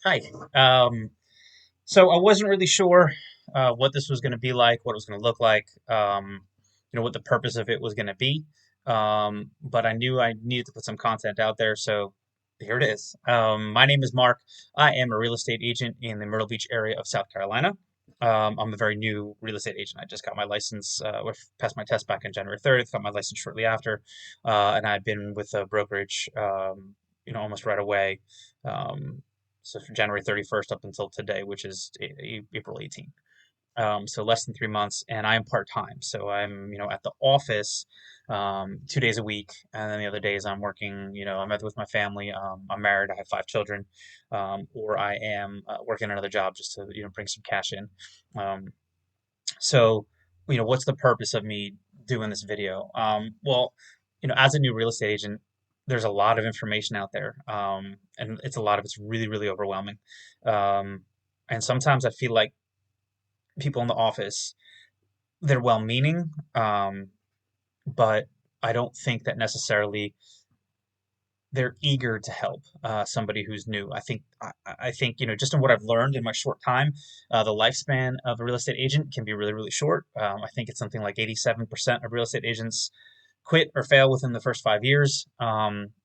Hi. Um, so I wasn't really sure what this was going to be like, what it was going to look like, what the purpose of it was going to be. But I knew I needed to put some content out there, so here it is. My name is Mark. I am a real estate agent in the Myrtle Beach area of South Carolina. I'm a very new real estate agent. I just got my license, passed my test back on January 30th, got my license shortly after, and I've been with a brokerage, almost right away. Um, so from January 31st up until today, which is April 18th. So less than 3 months, and I am part time. So I'm, at the office 2 days a week, and then the other days I'm working. I'm with my family. I'm married. I have 5 children, or I am working another job just to bring some cash in. Um, so, what's the purpose of me doing this video? Well, as a new real estate agent, there's a lot of information out there, and it's a lot of it's really, really overwhelming. Um, and sometimes I feel like people in the office, they're well-meaning, but I don't think that necessarily they're eager to help somebody who's new. I think just in what I've learned in my short time, the lifespan of a real estate agent can be really, really short. I think it's something like 87% of real estate agents quit or fail within the first 5 years.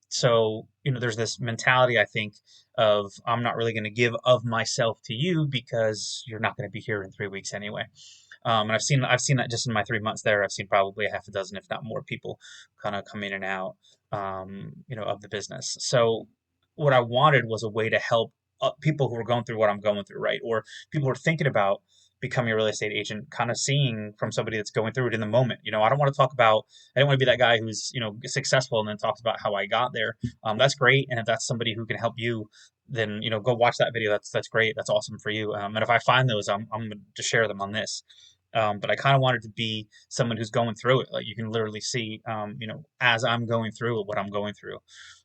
So there's this mentality, I think, of I'm not really going to give of myself to you because you're not going to be here in 3 weeks anyway. And I've seen that just in my 3 months there. I've seen probably a half a dozen, if not more, people kind of come in and out, of the business. So what I wanted was a way to help people who are going through what I'm going through, right? Or people who are thinking about becoming a real estate agent, kind of seeing from somebody that's going through it in the moment. I don't want to talk about. I don't want to be that guy who's successful and then talks about how I got there. That's great, and if that's somebody who can help you, then go watch that video. That's great. That's awesome for you. And if I find those, I'm going to share them on this. But I kind of wanted to be someone who's going through it. Like you can literally see, as I'm going through it, what I'm going through.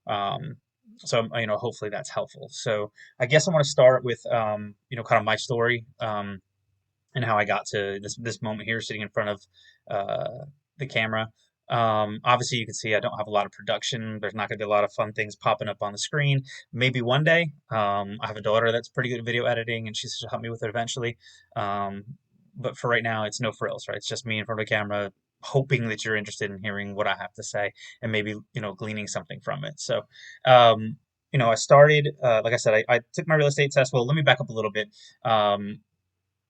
Um, so, hopefully that's helpful. So I guess I want to start with, kind of my story, and how I got to this moment here, sitting in front of the camera. Obviously, you can see I don't have a lot of production. There's not going to be a lot of fun things popping up on the screen. Maybe one day. I have a daughter that's pretty good at video editing, and she's to help me with it eventually. Um, but for right now, it's no frills, right? It's just me in front of a camera, hoping that you're interested in hearing what I have to say and maybe gleaning something from it. So, I started, like I said, I took my real estate test. Well, let me back up a little bit. Um,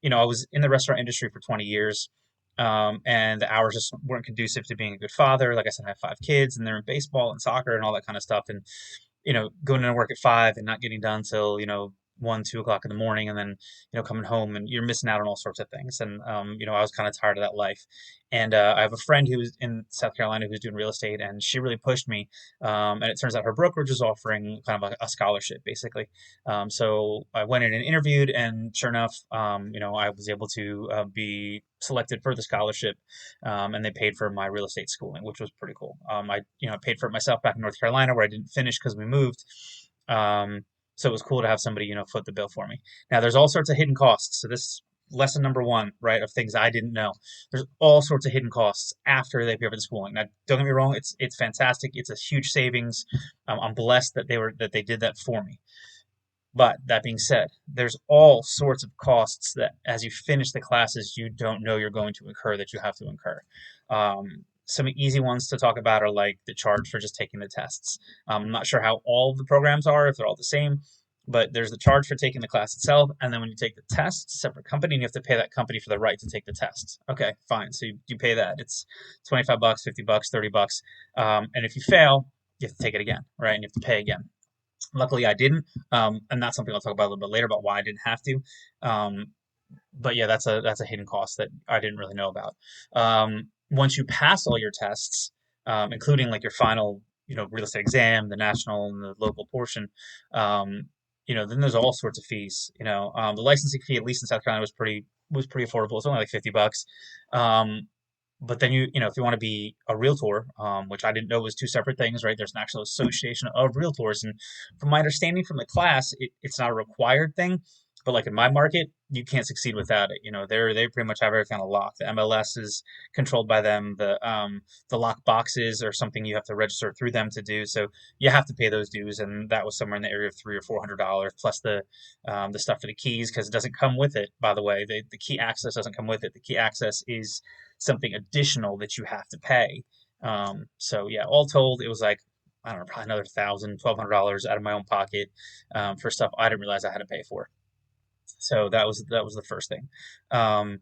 I was in the restaurant industry for 20 years, and the hours just weren't conducive to being a good father. Like I said, I have 5 kids, and they're in baseball and soccer and all that kind of stuff. And going to work at 5 and not getting done till 1, 2 o'clock in the morning, and then coming home, and you're missing out on all sorts of things. And I was kind of tired of that life. And I have a friend who's in South Carolina who's doing real estate, and she really pushed me. And it turns out her brokerage was offering kind of a scholarship, basically. So I went in and interviewed, and sure enough, I was able to be selected for the scholarship, and they paid for my real estate schooling, which was pretty cool. I paid for it myself back in North Carolina, where I didn't finish because we moved. Um, so it was cool to have somebody foot the bill for me. Now there's all sorts of hidden costs. So this lesson number one, right, of things I didn't know. There's all sorts of hidden costs after they pay for the schooling. Now, don't get me wrong, it's fantastic. It's a huge savings. I'm blessed that they did that for me. But that being said, there's all sorts of costs that, as you finish the classes, you don't know you're going to incur that you have to incur. Some easy ones to talk about are like the charge for just taking the tests. I'm not sure how all of the programs are, if they're all the same, but there's the charge for taking the class itself, and then when you take the test, separate company, and you have to pay that company for the right to take the test. Okay, fine. So you pay that. It's $25, $50, $30, and if you fail, you have to take it again, right? And you have to pay again. Luckily, I didn't, and that's something I'll talk about a little bit later about why I didn't have to. Um, but yeah, that's a hidden cost that I didn't really know about. Once you pass all your tests, including like your final, real estate exam, the national and the local portion, then there's all sorts of fees. The licensing fee, at least in South Carolina, was pretty affordable. It's only like $50. Um, but then if you want to be a realtor, which I didn't know was two separate things, right? There's an actual association of realtors, and from my understanding from the class, it's not a required thing. But like in my market, you can't succeed without it. They pretty much have everything on lock. The MLS is controlled by them. The lock boxes are something you have to register through them to do. So you have to pay those dues, and that was somewhere in the area of $300 or $400 plus the stuff for the keys, because it doesn't come with it. By the way, the key access doesn't come with it. The key access is something additional that you have to pay. So yeah, all told, it was like, I don't know, probably another $1,000, $1,200 out of my own pocket, for stuff I didn't realize I had to pay for. So that was the first thing. Um,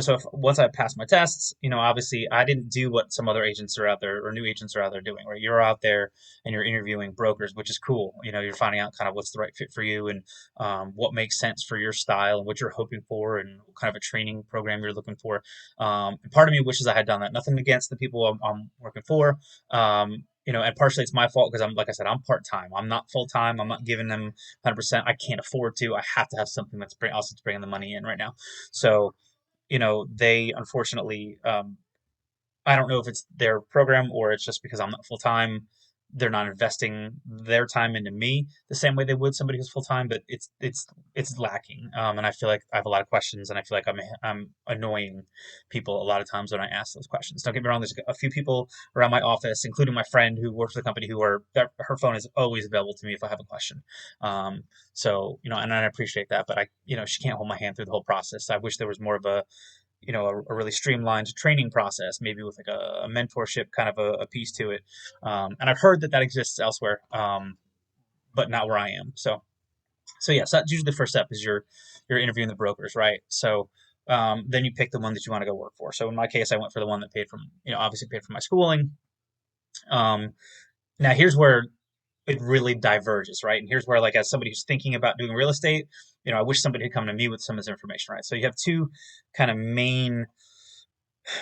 so once I passed my tests, obviously I didn't do what some other agents are out there or new agents are out there doing, right? You're out there and you're interviewing brokers, which is cool. You're finding out kind of what's the right fit for you, and what makes sense for your style and what you're hoping for, and what kind of a training program you're looking for. And part of me wishes I had done that. Nothing against the people I'm working for. And partially it's my fault because like I said, I'm part time. I'm not full time. I'm not giving them 100%. I can't afford to. I have to have something that's also bringing the money in right now. So they unfortunately, I don't know if it's their program or it's just because I'm not full time. They're not investing their time into me the same way they would somebody who's full time, but it's lacking. And I feel like I have a lot of questions, and I feel like I'm annoying people a lot of times when I ask those questions. Don't get me wrong. There's a few people around my office, including my friend who works for the company, her phone is always available to me if I have a question. Um, so, and I appreciate that, but she can't hold my hand through the whole process. I wish there was more of a really streamlined training process, maybe with like a mentorship kind of a piece to it. And I've heard that that exists elsewhere, but not where I am. So yes, that's usually the first step is you're interviewing the brokers, right? So then you pick the one that you want to go work for. So in my case, I went for the one that obviously paid for my schooling. Um, Now here's where it really diverges, right? And here's where, like, as somebody who's thinking about doing real estate, I wish somebody had come to me with some of this information, right? So you have two kind of main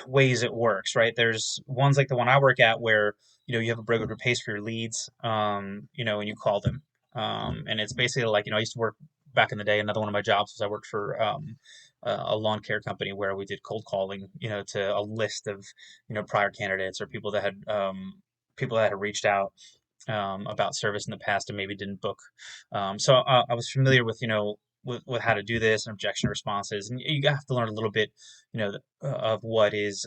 ways it works, right? There's ones like the one I work at where, you have a broker who pays for your leads, and you call them. And it's basically like, I used to work back in the day. Another one of my jobs was I worked for a lawn care company where we did cold calling, to a list of, prior candidates or people that had reached out about service in the past and maybe didn't book. So I was familiar with, with how to do this and objection responses, and you have to learn a little bit, of what is,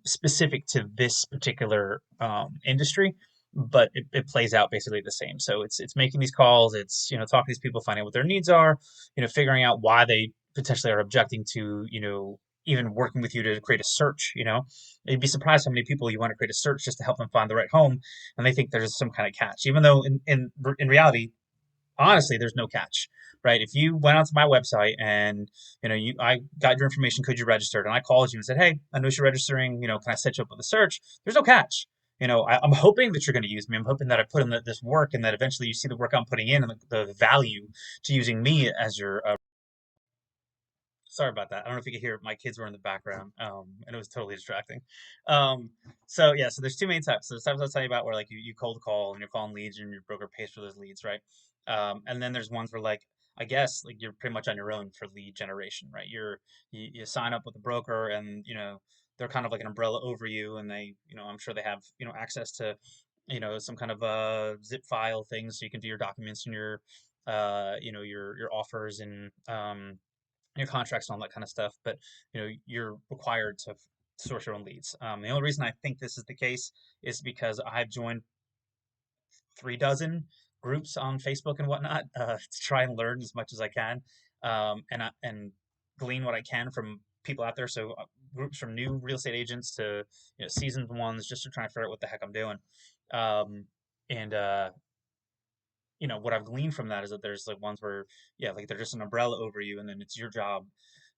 specific to this particular industry. But it plays out basically the same. So it's making these calls, it's talking to these people, finding out what their needs are, figuring out why they potentially are objecting to even working with you to create a search. You'd be surprised how many people you want to create a search just to help them find the right home, and they think there's some kind of catch, even though in reality, honestly, there's no catch, right? If you went onto my website and I got your information, could you register? And I called you and said, hey, I know you're registering. Can I set you up with a search? There's no catch. I'm hoping that you're going to use me. I'm hoping that I put in this work, and that eventually you see the work I'm putting in and the value to using me as your. Sorry about that. I don't know if you could hear, my kids were in the background, and it was totally distracting. Um, so there's two main types. So there's types I'll tell you about where, like, you cold call and you're calling leads and your broker pays for those leads, right? And then there's ones where, like, I guess, like, you're pretty much on your own for lead generation, right? You sign up with a broker, and they're kind of like an umbrella over you, and I'm sure they have access to some kind of zip file things, so you can do your documents and your offers and your contracts and all that kind of stuff. But you're required to source your own leads. The only reason I think this is the case is because I've joined 3 dozen groups on Facebook and whatnot, to try and learn as much as I can, and glean what I can from people out there. So groups from new real estate agents to seasoned ones, just to try and figure out what the heck I'm doing. Um, and what I've gleaned from that is that there's like ones where, yeah, like they're just an umbrella over you, and then it's your job,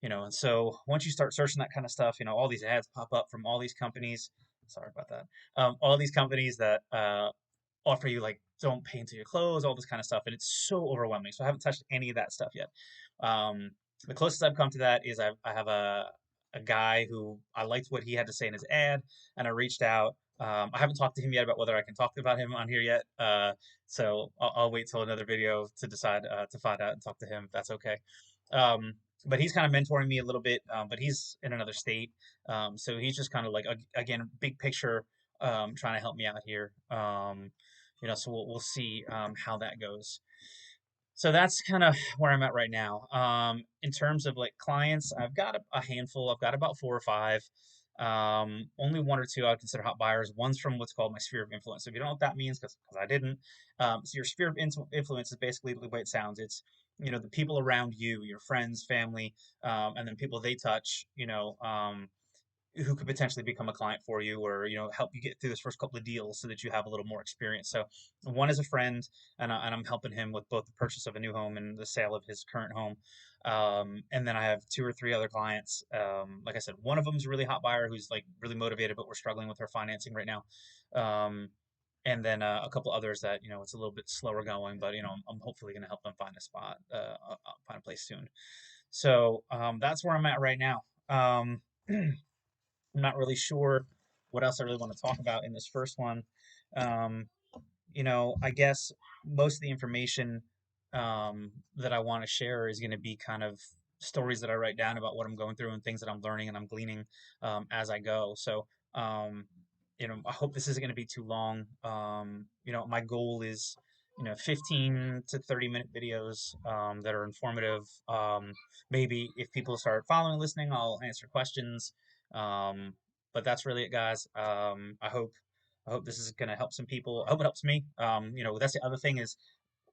and so once you start searching that kind of stuff, all these ads pop up from all these companies. Sorry about that. All these companies that offer you, like, don't pay until you close, all this kind of stuff, and it's so overwhelming. So I haven't touched any of that stuff yet. Um, the closest I've come to that is I have a guy who I liked what he had to say in his ad, and I reached out. I haven't talked to him yet about whether I can talk about him on here yet. So I'll wait till another video to decide to find out and talk to him if that's okay. Um, but he's kind of mentoring me a little bit, but he's in another state. So he's just kind of like, again, big picture, trying to help me out here. So we'll see how that goes. So that's kind of where I'm at right now. In terms of like clients, I've got a handful. I've got about four or five. Only one or two I would consider hot buyers. One's from what's called my sphere of influence. So if you don't know what that means, because I didn't, so your sphere of influence is basically the way it sounds. It's the people around you, your friends, family, and then people they touch. Who could potentially become a client for you, or help you get through this first couple of deals so that you have a little more experience. So one is a friend, and I'm helping him with both the purchase of a new home and the sale of his current home. And then I have two or three other clients. Like I said, one of them is a really hot buyer who's like really motivated, but we're struggling with her financing right now. um, and then a couple others that it's a little bit slower going, but I'm hopefully going to help them find a spot, find a place soon. So that's where I'm at right now. I'm not really sure what else I really want to talk about in this first one. Um, I guess most of the information that I want to share is going to be kind of stories that I write down about what I'm going through and things that I'm learning and I'm gleaning as I go. So, I hope this isn't going to be too long. My goal is, 15 to 30-minute videos that are informative. Maybe if people start following, listening, I'll answer questions. Um, but that's really it, guys. I hope this is going to help some people. I hope it helps me. That's the other thing is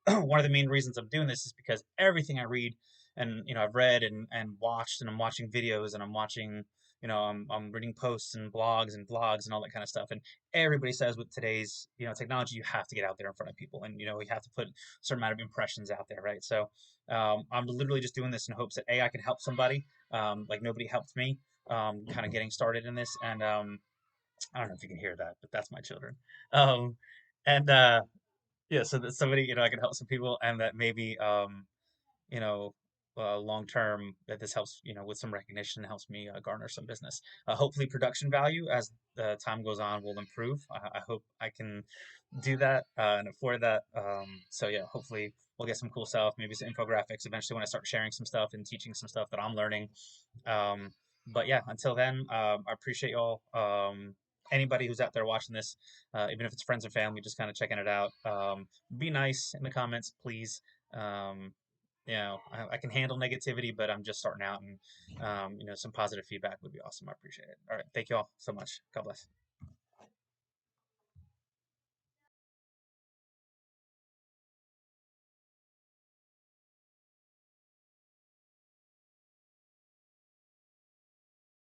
one of the main reasons I'm doing this is because everything I read and I've read and watched, and I'm watching videos, and I'm watching, I'm reading posts and blogs and vlogs and all that kind of stuff. And everybody says with today's technology, you have to get out there in front of people, and you have to put a certain amount of impressions out there, right? So I'm literally just doing this in hopes that I can help somebody, like nobody helped me, kind of getting started in this. And I don't know if you can hear that, but that's my children. Um, and yeah, so that somebody, I can help some people, and that maybe, you know, long term, that this helps, with some recognition, helps me garner some business. Hopefully, production value as the time goes on will improve. I hope I can do that and afford that. So yeah, hopefully we'll get some cool stuff, maybe some infographics eventually when I start sharing some stuff and teaching some stuff that I'm learning. Um, but yeah, until then, I appreciate y'all. Anybody who's out there watching this, even if it's friends or family, just kind of checking it out. Be nice in the comments, please. Um, I can handle negativity, but I'm just starting out, and some positive feedback would be awesome. I appreciate it. All right, thank you all so much. God bless.